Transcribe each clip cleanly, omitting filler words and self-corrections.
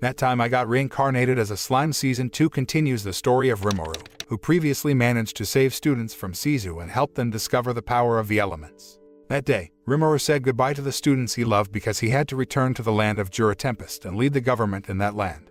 That Time I Got Reincarnated as a Slime Season 2 continues the story of Rimuru, who previously managed to save students from Sizu and help them discover the power of the elements. That day, Rimuru said goodbye to the students he loved because he had to return to the land of Jura Tempest and lead the government in that land.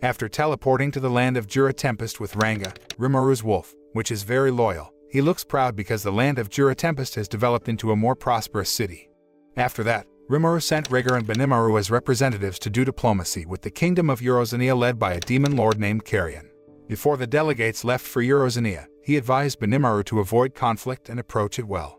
After teleporting to the land of Jura Tempest with Ranga, Rimuru's wolf, which is very loyal, he looks proud because the land of Jura Tempest has developed into a more prosperous city. After that, Rimuru sent Rigor and Benimaru as representatives to do diplomacy with the kingdom of Eurozania led by a demon lord named Carrion. Before the delegates left for Eurozania, he advised Benimaru to avoid conflict and approach it well.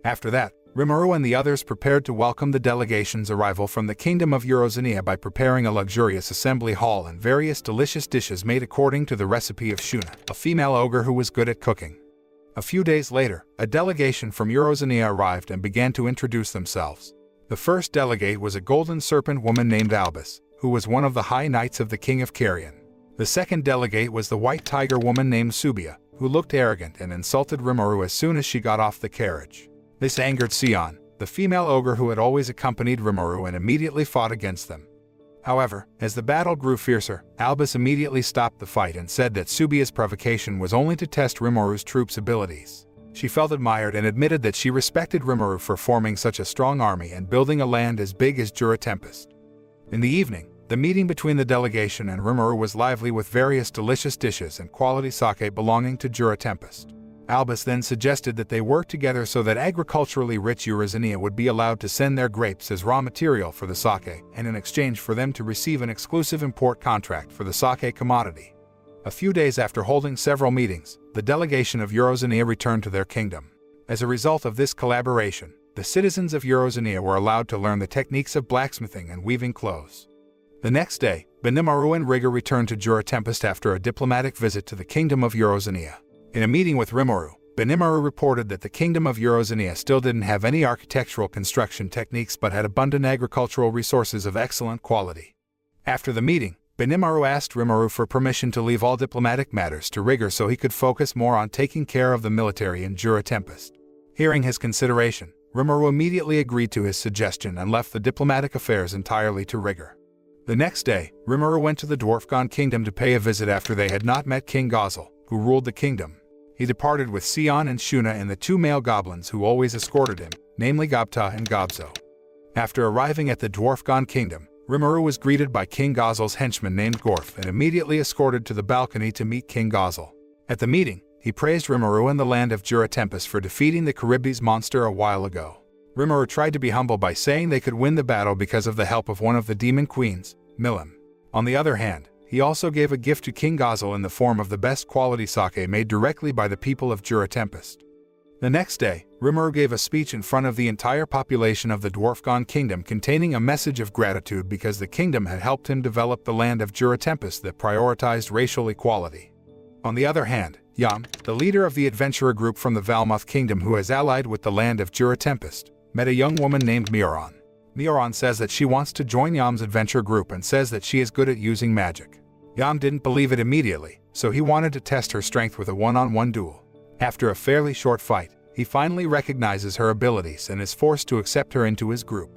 After that, Rimuru and the others prepared to welcome the delegation's arrival from the kingdom of Eurozania by preparing a luxurious assembly hall and various delicious dishes made according to the recipe of Shuna, a female ogre who was good at cooking. A few days later, a delegation from Eurozania arrived and began to introduce themselves. The first delegate was a golden serpent woman named Albus, who was one of the high knights of the king of Carrion. The second delegate was the white tiger woman named Subia, who looked arrogant and insulted Rimuru as soon as she got off the carriage. This angered Sion, the female ogre who had always accompanied Rimuru, and immediately fought against them. However, as the battle grew fiercer, Albus immediately stopped the fight and said that Subia's provocation was only to test Rimuru's troops' abilities. She felt admired and admitted that she respected Rimuru for forming such a strong army and building a land as big as Jura Tempest. In the evening, the meeting between the delegation and Rimuru was lively with various delicious dishes and quality sake belonging to Jura Tempest. Albus then suggested that they work together so that agriculturally rich Eurozania would be allowed to send their grapes as raw material for the sake, and in exchange for them to receive an exclusive import contract for the sake commodity. A few days after holding several meetings, the delegation of Eurozania returned to their kingdom. As a result of this collaboration, the citizens of Eurozania were allowed to learn the techniques of blacksmithing and weaving clothes. The next day, Benimaru and Rigor returned to Jura Tempest after a diplomatic visit to the kingdom of Eurozania. In a meeting with Rimuru, Benimaru reported that the kingdom of Eurozania still didn't have any architectural construction techniques but had abundant agricultural resources of excellent quality. After the meeting, Benimaru asked Rimuru for permission to leave all diplomatic matters to Rigor so he could focus more on taking care of the military in Jura Tempest. Hearing his consideration, Rimuru immediately agreed to his suggestion and left the diplomatic affairs entirely to Rigor. The next day, Rimuru went to the Dwarfgon kingdom to pay a visit after they had not met King Gozel, who ruled the kingdom. He departed with Sion and Shuna and the two male goblins who always escorted him, namely Gobta and Gobzo. After arriving at the Dwarfgon kingdom, Rimuru was greeted by King Gozel's henchman named Gorf and immediately escorted to the balcony to meet King Gozel. At the meeting, he praised Rimuru and the land of Jura Tempest for defeating the Charybdis monster a while ago. Rimuru tried to be humble by saying they could win the battle because of the help of one of the demon queens, Milim. On the other hand, he also gave a gift to King Gozel in the form of the best quality sake made directly by the people of Jura Tempest. The next day, Rimuru gave a speech in front of the entire population of the Dwarfgon kingdom containing a message of gratitude because the kingdom had helped him develop the land of Jura Tempest that prioritized racial equality. On the other hand, Yam, the leader of the adventurer group from the Valmoth kingdom who has allied with the land of Jura Tempest, met a young woman named Mioran. Mioran says that she wants to join Yam's adventure group and says that she is good at using magic. Yam didn't believe it immediately, so he wanted to test her strength with a one-on-one duel. After a fairly short fight, he finally recognizes her abilities and is forced to accept her into his group.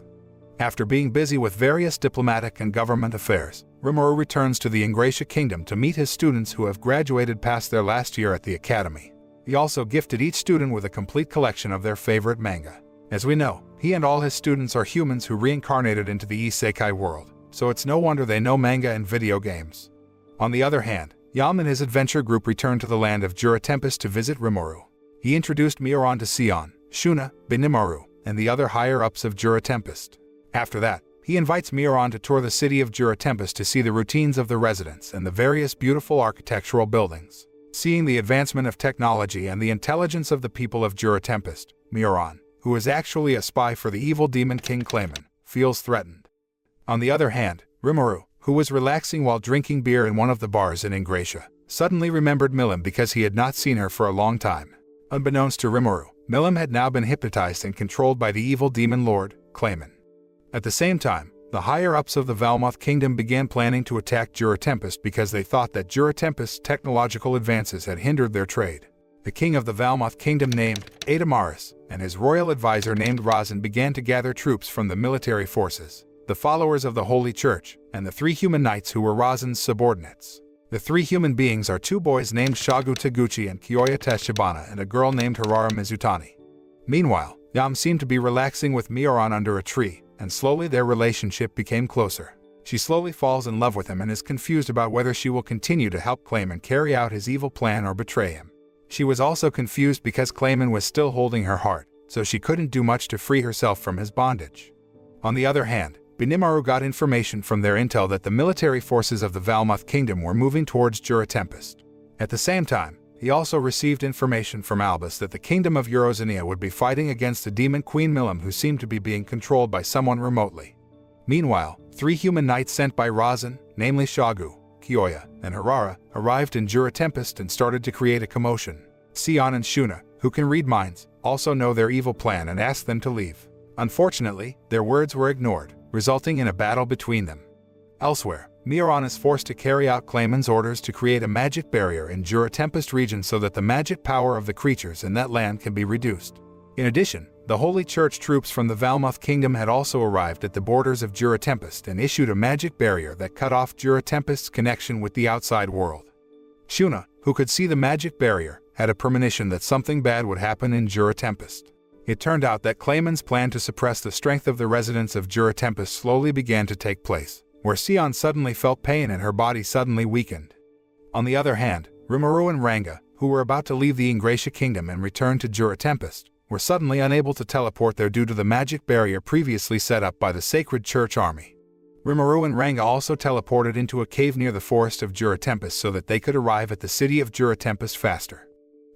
After being busy with various diplomatic and government affairs, Rimuru returns to the Ingratia kingdom to meet his students who have graduated past their last year at the academy. He also gifted each student with a complete collection of their favorite manga. As we know, he and all his students are humans who reincarnated into the Isekai world, so it's no wonder they know manga and video games. On the other hand, Yam and his adventure group returned to the land of Jura Tempest to visit Rimuru. He introduced Mioran to Sion, Shuna, Benimaru, and the other higher-ups of Jura Tempest. After that, he invites Mioran to tour the city of Jura Tempest to see the routines of the residents and the various beautiful architectural buildings. Seeing the advancement of technology and the intelligence of the people of Jura Tempest, Mioran, who is actually a spy for the evil demon King Clayman, feels threatened. On the other hand, Rimuru, who was relaxing while drinking beer in one of the bars in Ingratia, suddenly remembered Milim because he had not seen her for a long time. Unbeknownst to Rimuru, Milim had now been hypnotized and controlled by the evil demon lord, Clayman. At the same time, the higher-ups of the Valmoth kingdom began planning to attack Jura Tempest because they thought that Jura Tempest's technological advances had hindered their trade. The king of the Valmoth kingdom named Adamaris and his royal advisor named Razin began to gather troops from the military forces. the followers of the Holy Church, and the 3 human knights who were Rasen's subordinates. The 3 human beings are 2 boys named Shagu Taguchi and Kyoya Teshibana and a girl named Harara Mizutani. Meanwhile, Yam seemed to be relaxing with Mioran under a tree, and slowly their relationship became closer. She slowly falls in love with him and is confused about whether she will continue to help Clayman carry out his evil plan or betray him. She was also confused because Clayman was still holding her heart, so she couldn't do much to free herself from his bondage. On the other hand, Benimaru got information from their intel that the military forces of the Valmoth Kingdom were moving towards Jura Tempest. At the same time, he also received information from Albus that the kingdom of Eurozania would be fighting against the demon Queen Milim, who seemed to be being controlled by someone remotely. Meanwhile, 3 human knights sent by Rasen, namely Shagu, Kyoya, and Harara, arrived in Jura Tempest and started to create a commotion. Sion and Shuna, who can read minds, also know their evil plan and asked them to leave. Unfortunately, their words were ignored, resulting in a battle between them. Elsewhere, Mioran is forced to carry out Clayman's orders to create a magic barrier in Jura Tempest region so that the magic power of the creatures in that land can be reduced. In addition, the Holy Church troops from the Valmoth Kingdom had also arrived at the borders of Jura Tempest and issued a magic barrier that cut off Jura Tempest's connection with the outside world. Shuna, who could see the magic barrier, had a premonition that something bad would happen in Jura Tempest. It turned out that Clayman's plan to suppress the strength of the residents of Jura Tempest slowly began to take place, where Sion suddenly felt pain and her body suddenly weakened. On the other hand, Rimuru and Ranga, who were about to leave the Ingratia Kingdom and return to Jura Tempest, were suddenly unable to teleport there due to the magic barrier previously set up by the Sacred Church Army. Rimuru and Ranga also teleported into a cave near the forest of Jura Tempest so that they could arrive at the city of Jura Tempest faster.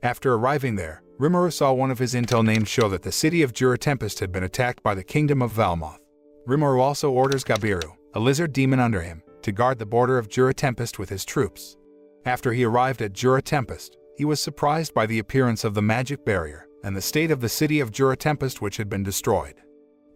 After arriving there, Rimuru saw one of his intel names show that the city of Jura Tempest had been attacked by the kingdom of Valmoth. Rimuru also orders Gabiru, a lizard demon under him, to guard the border of Jura Tempest with his troops. After he arrived at Jura Tempest, he was surprised by the appearance of the magic barrier and the state of the city of Jura Tempest, which had been destroyed.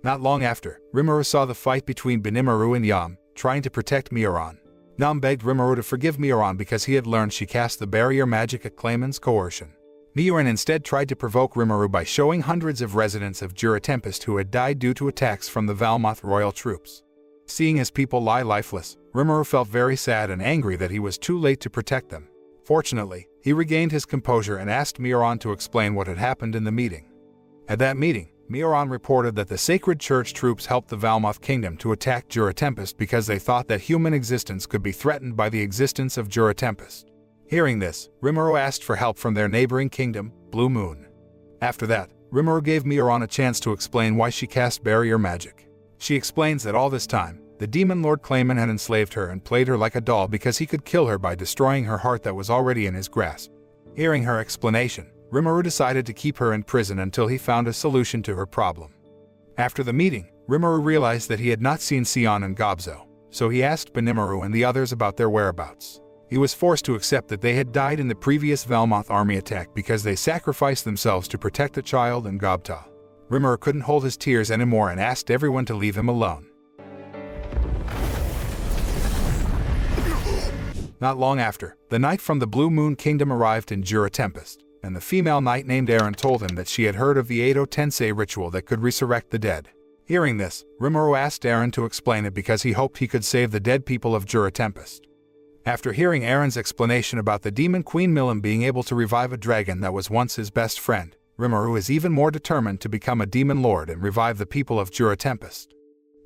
Not long after, Rimuru saw the fight between Benimaru and Yam, trying to protect Mioran. Yam begged Rimuru to forgive Mioran because he had learned she cast the barrier magic at Clayman's coercion. Mioran instead tried to provoke Rimuru by showing hundreds of residents of Jura Tempest who had died due to attacks from the Valmoth royal troops. Seeing his people lie lifeless, Rimuru felt very sad and angry that he was too late to protect them. Fortunately, he regained his composure and asked Mioran to explain what had happened in the meeting. At that meeting, Mioran reported that the Sacred Church troops helped the Valmoth Kingdom to attack Jura Tempest because they thought that human existence could be threatened by the existence of Jura Tempest. Hearing this, Rimuru asked for help from their neighboring kingdom, Blue Moon. After that, Rimuru gave Mioran a chance to explain why she cast barrier magic. She explains that all this time, the demon Lord Clayman had enslaved her and played her like a doll because he could kill her by destroying her heart that was already in his grasp. Hearing her explanation, Rimuru decided to keep her in prison until he found a solution to her problem. After the meeting, Rimuru realized that he had not seen Sion and Gobzo, so he asked Benimaru and the others about their whereabouts. He was forced to accept that they had died in the previous Valmoth army attack because they sacrificed themselves to protect the child and Gobta. Rimuru couldn't hold his tears anymore and asked everyone to leave him alone. Not long after, the knight from the Blue Moon Kingdom arrived in Jura Tempest, and the female knight named Aaron told him that she had heard of the Edo Tensei ritual that could resurrect the dead. Hearing this, Rimuru asked Aaron to explain it because he hoped he could save the dead people of Jura Tempest. After hearing Aaron's explanation about the demon Queen Milim being able to revive a dragon that was once his best friend, Rimuru is even more determined to become a demon lord and revive the people of Jura Tempest.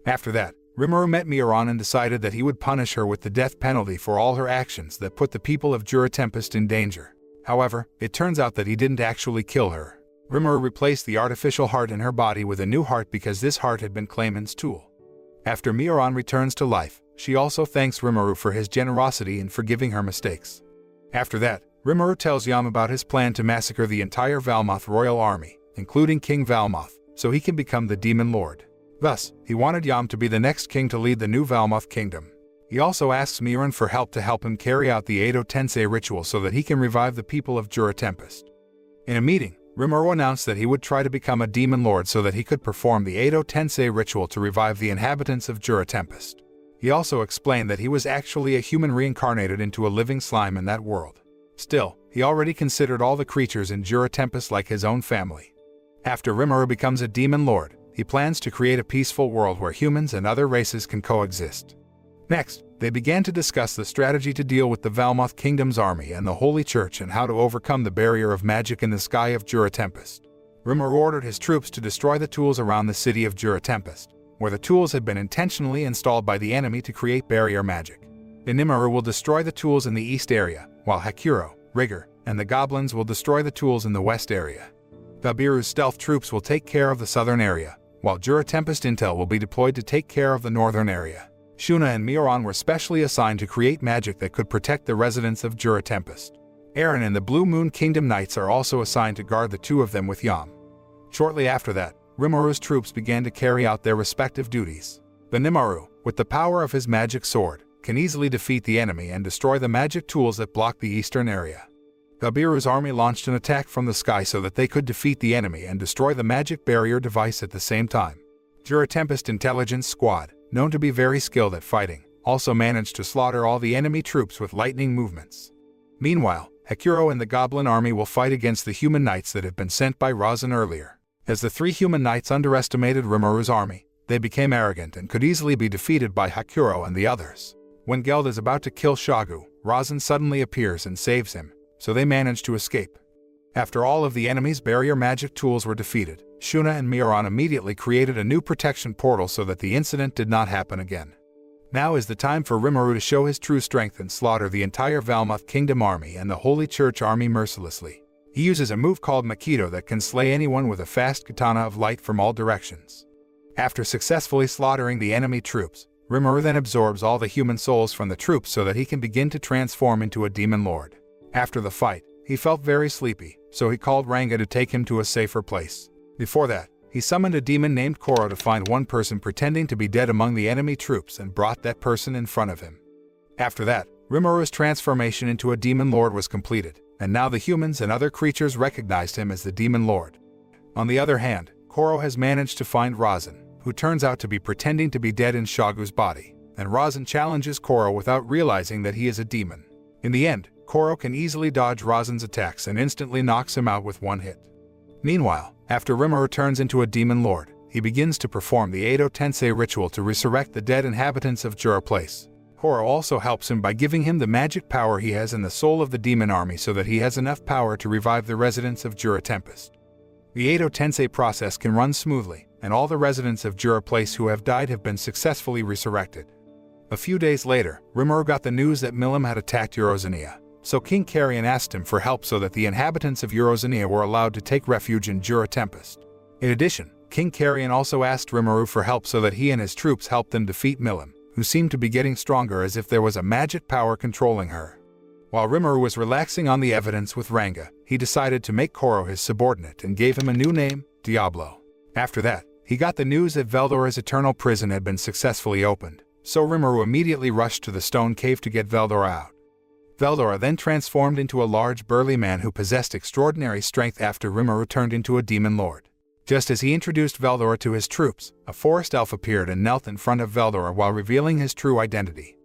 After that, Rimuru met Mioran and decided that he would punish her with the death penalty for all her actions that put the people of Jura Tempest in danger. However, it turns out that he didn't actually kill her. Rimuru replaced the artificial heart in her body with a new heart because this heart had been Clayman's tool. After Mioran returns to life, she also thanks Rimuru for his generosity in forgiving her mistakes. After that, Rimuru tells Yam about his plan to massacre the entire Valmoth royal army, including King Valmoth, so he can become the demon lord. Thus, he wanted Yam to be the next king to lead the new Valmoth kingdom. He also asks Mioran for help to help him carry out the Edo Tensei ritual so that he can revive the people of Jura Tempest. In a meeting, Rimuru announced that he would try to become a demon lord so that he could perform the Edo Tensei ritual to revive the inhabitants of Jura Tempest. He also explained that he was actually a human reincarnated into a living slime in that world. Still, he already considered all the creatures in Jura Tempest like his own family. After Rimuru becomes a demon lord, he plans to create a peaceful world where humans and other races can coexist. Next, they began to discuss the strategy to deal with the Valmoth Kingdom's army and the Holy Church and how to overcome the barrier of magic in the sky of Jura Tempest. Rimuru ordered his troops to destroy the tools around the city of Jura Tempest, where the tools had been intentionally installed by the enemy to create barrier magic. Rimuru will destroy the tools in the east area, while Hakuro, Rigger, and the goblins will destroy the tools in the west area. Gabiru's stealth troops will take care of the southern area, while Jura Tempest Intel will be deployed to take care of the northern area. Shuna and Miron were specially assigned to create magic that could protect the residents of Jura Tempest. Aaron and the Blue Moon Kingdom Knights are also assigned to guard the two of them with Yam. Shortly after that, Rimuru's troops began to carry out their respective duties. The Nimmaru, with the power of his magic sword, can easily defeat the enemy and destroy the magic tools that block the eastern area. Gabiru's army launched an attack from the sky so that they could defeat the enemy and destroy the magic barrier device at the same time. Jura Tempest Intelligence Squad, known to be very skilled at fighting, also managed to slaughter all the enemy troops with lightning movements. Meanwhile, Hakuro and the Goblin army will fight against the human knights that had been sent by Razan earlier. As the three human knights underestimated Rimuru's army, they became arrogant and could easily be defeated by Hakuro and the others. When Geld is about to kill Shagu, Razan suddenly appears and saves him, so they manage to escape. After all of the enemy's barrier magic tools were defeated, Shuna and Miron immediately created a new protection portal so that the incident did not happen again. Now is the time for Rimuru to show his true strength and slaughter the entire Valmoth Kingdom army and the Holy Church army mercilessly. He uses a move called Makido that can slay anyone with a fast katana of light from all directions. After successfully slaughtering the enemy troops, Rimuru then absorbs all the human souls from the troops so that he can begin to transform into a demon lord. After the fight, he felt very sleepy, so he called Ranga to take him to a safer place. Before that, he summoned a demon named Koro to find one person pretending to be dead among the enemy troops and brought that person in front of him. After that, Rimuru's transformation into a demon lord was completed, and now the humans and other creatures recognized him as the demon lord. On the other hand, Koro has managed to find Razan, who turns out to be pretending to be dead in Shagu's body, and Razan challenges Koro without realizing that he is a demon. In the end, Koro can easily dodge Razan's attacks and instantly knocks him out with one hit. Meanwhile, after Rimuru turns into a demon lord, he begins to perform the Edo Tensei ritual to resurrect the dead inhabitants of Jura Place. Koro also helps him by giving him the magic power he has in the soul of the demon army so that he has enough power to revive the residents of Jura Tempest. The Edo Tensei process can run smoothly, and all the residents of Jura Place who have died have been successfully resurrected. A few days later, Rimuru got the news that Milim had attacked Eurozania, so King Carrion asked him for help so that the inhabitants of Eurozania were allowed to take refuge in Jura Tempest. In addition, King Carrion also asked Rimuru for help so that he and his troops helped them defeat Milim, who seemed to be getting stronger as if there was a magic power controlling her. While Rimuru was relaxing on the evidence with Ranga, he decided to make Koro his subordinate and gave him a new name, Diablo. After that, he got the news that Veldora's eternal prison had been successfully opened, so Rimuru immediately rushed to the stone cave to get Veldora out. Veldora then transformed into a large burly man who possessed extraordinary strength after Rimuru turned into a demon lord. Just as he introduced Veldora to his troops, a forest elf appeared and knelt in front of Veldora while revealing his true identity.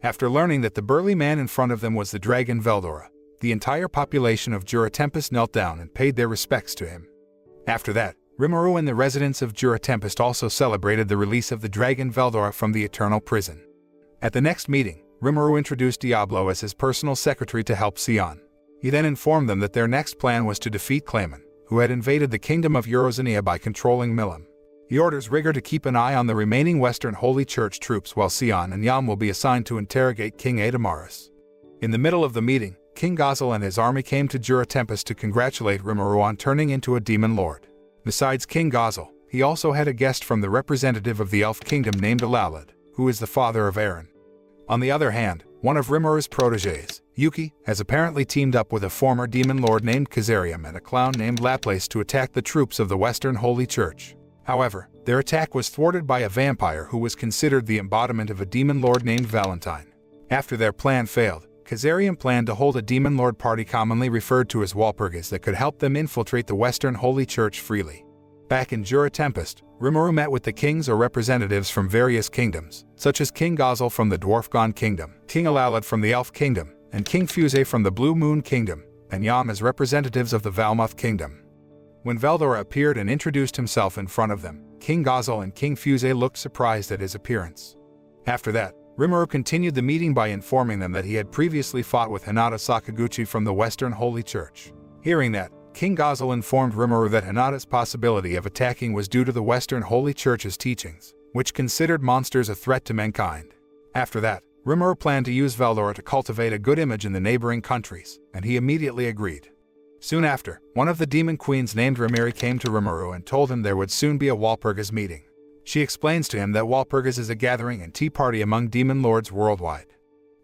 After learning that the burly man in front of them was the dragon Veldora, the entire population of Jura Tempest knelt down and paid their respects to him. After that, Rimuru and the residents of Jura Tempest also celebrated the release of the dragon Veldora from the eternal prison. At the next meeting, Rimuru introduced Diablo as his personal secretary to help Sion. He then informed them that their next plan was to defeat Clayman, who had invaded the kingdom of Eurozania by controlling Milim. He orders Rigger to keep an eye on the remaining Western Holy Church troops while Sion and Yam will be assigned to interrogate King Adamaris. In the middle of the meeting, King Gazel and his army came to Jura Tempest to congratulate Rimuru on turning into a demon lord. Besides King Gazel, he also had a guest from the representative of the Elf Kingdom named Alalad, who is the father of Aaron. On the other hand, one of Rimuru's protégés, Yuki, has apparently teamed up with a former demon lord named Kazarium and a clown named Laplace to attack the troops of the Western Holy Church. However, their attack was thwarted by a vampire who was considered the embodiment of a demon lord named Valentine. After their plan failed, Kazarium planned to hold a demon lord party commonly referred to as Walpurgis that could help them infiltrate the Western Holy Church freely. Back in Jura Tempest, Rimuru met with the kings or representatives from various kingdoms, such as King Gazel from the Dwarfgon Kingdom, King Alalad from the Elf Kingdom, and King Fuse from the Blue Moon Kingdom, and Yam as representatives of the Valmoth Kingdom. When Veldora appeared and introduced himself in front of them, King Gazel and King Fuse looked surprised at his appearance. After that, Rimuru continued the meeting by informing them that he had previously fought with Hinata Sakaguchi from the Western Holy Church. Hearing that, King Gazel informed Rimuru that Hinata's possibility of attacking was due to the Western Holy Church's teachings, which considered monsters a threat to mankind. After that, Rimuru planned to use Veldora to cultivate a good image in the neighboring countries, and he immediately agreed. Soon after, one of the demon queens named Rimiri came to Rimuru and told him there would soon be a Walpurgis meeting. She explains to him that Walpurgis is a gathering and tea party among demon lords worldwide.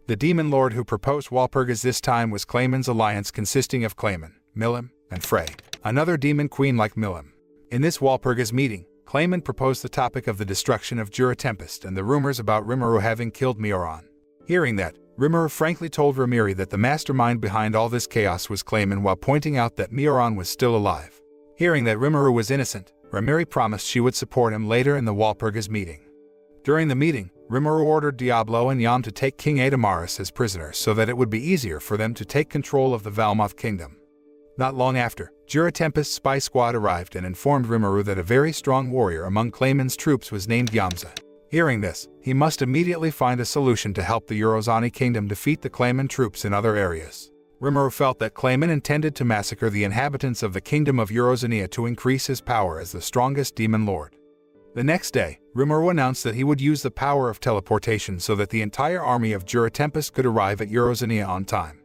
The demon lord who proposed Walpurgis this time was Clayman's alliance consisting of Clayman, Milim, and Frey, another demon queen like Milim. In this Walpurgis meeting, Clayman proposed the topic of the destruction of Jura Tempest and the rumors about Rimuru having killed Mioran. Hearing that, Rimuru frankly told Rimiri that the mastermind behind all this chaos was Clayman while pointing out that Mioran was still alive. Hearing that Rimuru was innocent, Rimiri promised she would support him later in the Walpurgis meeting. During the meeting, Rimuru ordered Diablo and Yam to take King Adamaris as prisoners so that it would be easier for them to take control of the Valmoth kingdom. Not long after, Jura Tempest's spy squad arrived and informed Rimuru that a very strong warrior among Clayman's troops was named Yamza. Hearing this, he must immediately find a solution to help the Eurozani kingdom defeat the Clayman troops in other areas. Rimuru felt that Clayman intended to massacre the inhabitants of the kingdom of Eurozania to increase his power as the strongest demon lord. The next day, Rimuru announced that he would use the power of teleportation so that the entire army of Jura Tempest could arrive at Eurozania on time.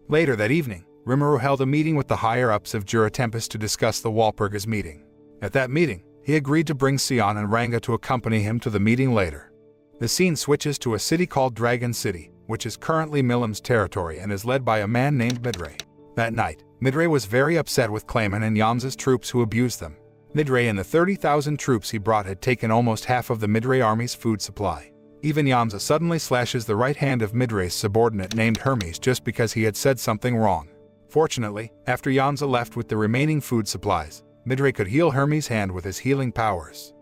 Later that evening, Rimuru held a meeting with the higher-ups of Jura Tempest to discuss the Walpurgis meeting. At that meeting, he agreed to bring Sion and Ranga to accompany him to the meeting later. The scene switches to a city called Dragon City, which is currently Milim's territory and is led by a man named Midray. That night, Midray was very upset with Clayman and Yamza's troops who abused them. Midray and the 30,000 troops he brought had taken almost half of the Midray army's food supply. Even Yamza suddenly slashes the right hand of Midray's subordinate named Hermes just because he had said something wrong. Fortunately, after Yamza left with the remaining food supplies, Midray could heal Hermes' hand with his healing powers.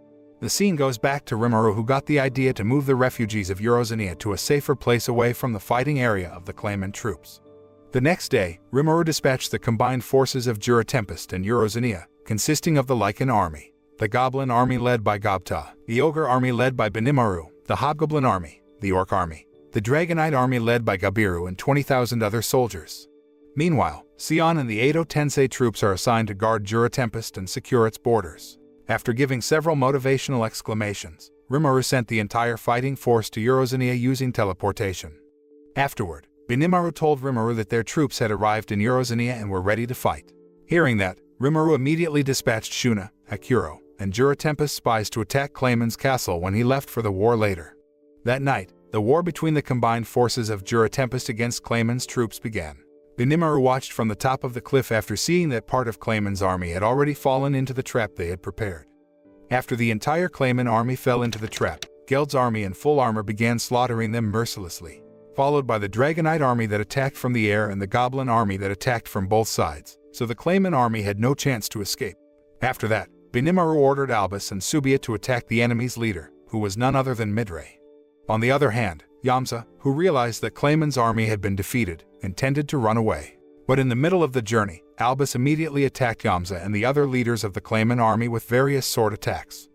The scene goes back to Rimuru, who got the idea to move the refugees of Eurozania to a safer place away from the fighting area of the Clayman troops. The next day, Rimuru dispatched the combined forces of Jura Tempest and Eurozania, consisting of the Lycan army, the Goblin army led by Gobta, the Ogre army led by Benimaru, the Hobgoblin army, the Orc army, the Dragonite army led by Gabiru, and 20,000 other soldiers. Meanwhile, Sion and the Edo Tensei troops are assigned to guard Jura Tempest and secure its borders. After giving several motivational exclamations, Rimuru sent the entire fighting force to Eurozania using teleportation. Afterward, Benimaru told Rimuru that their troops had arrived in Eurozania and were ready to fight. Hearing that, Rimuru immediately dispatched Shuna, Hakuro, and Jura Tempest spies to attack Clayman's castle when he left for the war later. That night, the war between the combined forces of Jura Tempest against Clayman's troops began. Benimaru watched from the top of the cliff after seeing that part of Clayman's army had already fallen into the trap they had prepared. After the entire Clayman army fell into the trap, Geld's army in full armor began slaughtering them mercilessly, followed by the Dragonite army that attacked from the air and the Goblin army that attacked from both sides, so the Clayman army had no chance to escape. After that, Benimaru ordered Albus and Subia to attack the enemy's leader, who was none other than Midray. On the other hand, Yamza, who realized that Clayman's army had been defeated, intended to run away. But in the middle of the journey, Albus immediately attacked Yamza and the other leaders of the Clayman army with various sword attacks.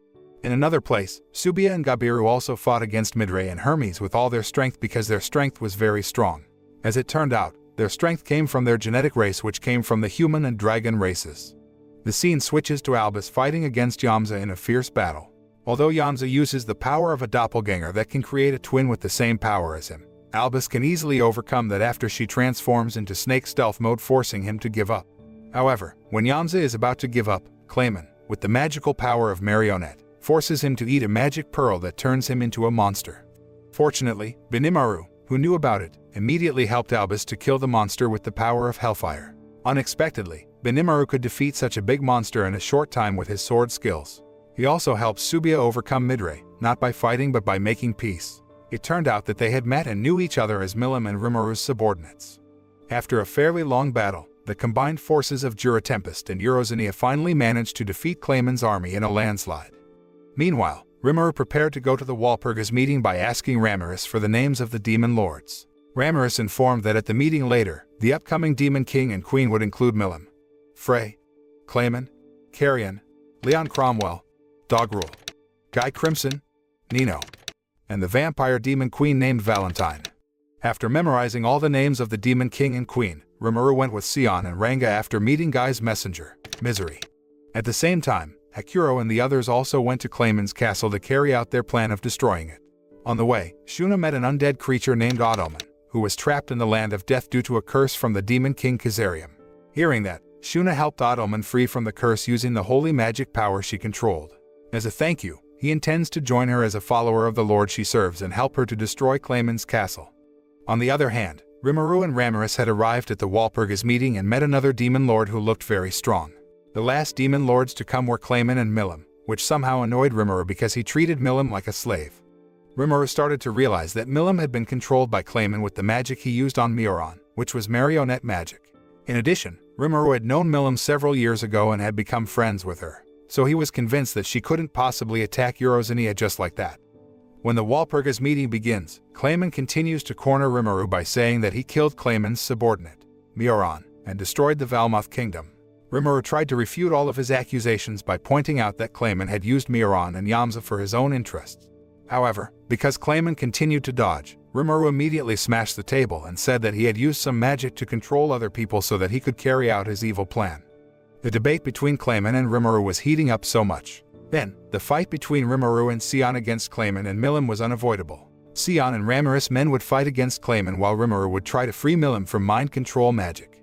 In another place, Subia and Gabiru also fought against Midray and Hermes with all their strength because their strength was very strong. As it turned out, their strength came from their genetic race, which came from the human and dragon races. The scene switches to Albus fighting against Yamza in a fierce battle. Although Yamza uses the power of a doppelganger that can create a twin with the same power as him, Albus can easily overcome that after she transforms into snake stealth mode, forcing him to give up. However, when Yamza is about to give up, Clayman, with the magical power of Marionette, forces him to eat a magic pearl that turns him into a monster. Fortunately, Benimaru, who knew about it, immediately helped Albus to kill the monster with the power of Hellfire. Unexpectedly, Benimaru could defeat such a big monster in a short time with his sword skills. He also helped Subia overcome Midray, not by fighting but by making peace. It turned out that they had met and knew each other as Milim and Rimuru's subordinates. After a fairly long battle, the combined forces of Jura Tempest and Eurozania finally managed to defeat Clayman's army in a landslide. Meanwhile, Rimuru prepared to go to the Walpurgis meeting by asking Ramiris for the names of the demon lords. Ramiris informed that at the meeting later, the upcoming demon king and queen would include Milim, Frey, Clayman, Carrion, Leon Cromwell, Dogrule, Guy Crimson, Nino, and the vampire demon queen named Valentine. After memorizing all the names of the demon king and queen, Rimuru went with Sion and Ranga after meeting Guy's messenger, Misery. At the same time, Hakuro and the others also went to Clayman's castle to carry out their plan of destroying it. On the way, Shuna met an undead creature named Ottoman, who was trapped in the land of death due to a curse from the demon king Kazarium. Hearing that, Shuna helped Ottoman free from the curse using the holy magic power she controlled. As a thank you, he intends to join her as a follower of the lord she serves and help her to destroy Clayman's castle. On the other hand, Rimuru and Ramiris had arrived at the Walpurgis meeting and met another demon lord who looked very strong. The last demon lords to come were Clayman and Milim, which somehow annoyed Rimuru because he treated Milim like a slave. Rimuru started to realize that Milim had been controlled by Clayman with the magic he used on Mioron, which was marionette magic. In addition, Rimuru had known Milim several years ago and had become friends with her, so he was convinced that she couldn't possibly attack Eurozania just like that. When the Walpurgis meeting begins, Clayman continues to corner Rimuru by saying that he killed Clayman's subordinate, Mioron, and destroyed the Valmoth kingdom. Rimuru tried to refute all of his accusations by pointing out that Clayman had used Mioron and Yamza for his own interests. However, because Clayman continued to dodge, Rimuru immediately smashed the table and said that he had used some magic to control other people so that he could carry out his evil plan. The debate between Clayman and Rimuru was heating up so much. Then, the fight between Rimuru and Sion against Clayman and Milim was unavoidable. Sion and Ramiris men would fight against Clayman while Rimuru would try to free Milim from mind control magic.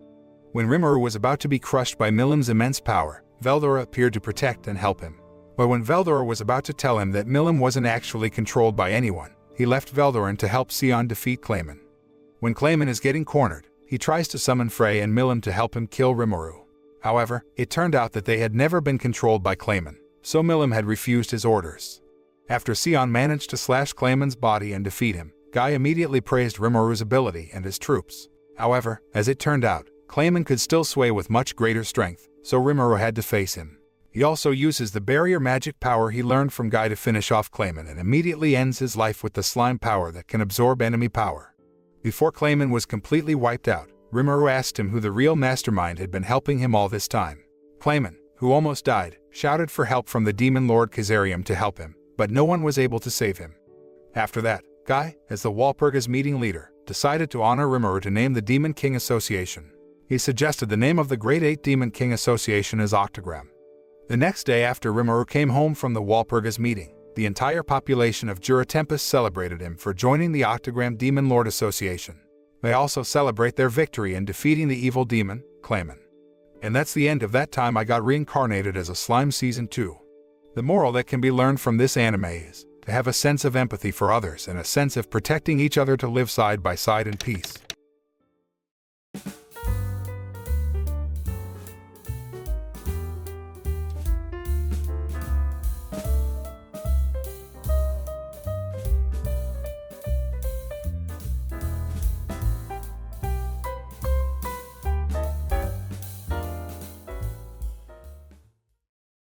When Rimuru was about to be crushed by Milim's immense power, Veldora appeared to protect and help him. But when Veldora was about to tell him that Milim wasn't actually controlled by anyone, he left Veldoran to help Sion defeat Clayman. When Clayman is getting cornered, he tries to summon Frey and Milim to help him kill Rimuru. However, it turned out that they had never been controlled by Clayman, so Milim had refused his orders. After Sion managed to slash Clayman's body and defeat him, Guy immediately praised Rimuru's ability and his troops. However, as it turned out, Clayman could still sway with much greater strength, so Rimuru had to face him. He also uses the barrier magic power he learned from Guy to finish off Clayman and immediately ends his life with the slime power that can absorb enemy power. Before Clayman was completely wiped out, Rimuru asked him who the real mastermind had been helping him all this time. Clayman, who almost died, shouted for help from the demon lord Kazarium to help him, but no one was able to save him. After that, Guy, as the Walpurgis meeting leader, decided to honor Rimuru to name the Demon King Association. He suggested the name of the Great Eight Demon King Association as Octogram. The next day after Rimuru came home from the Walpurgis meeting, the entire population of Jura Tempest celebrated him for joining the Octogram Demon Lord Association. They also celebrate their victory in defeating the evil demon, Clayman. And that's the end of That Time I Got Reincarnated as a Slime Season 2. The moral that can be learned from this anime is to have a sense of empathy for others and a sense of protecting each other to live side by side in peace.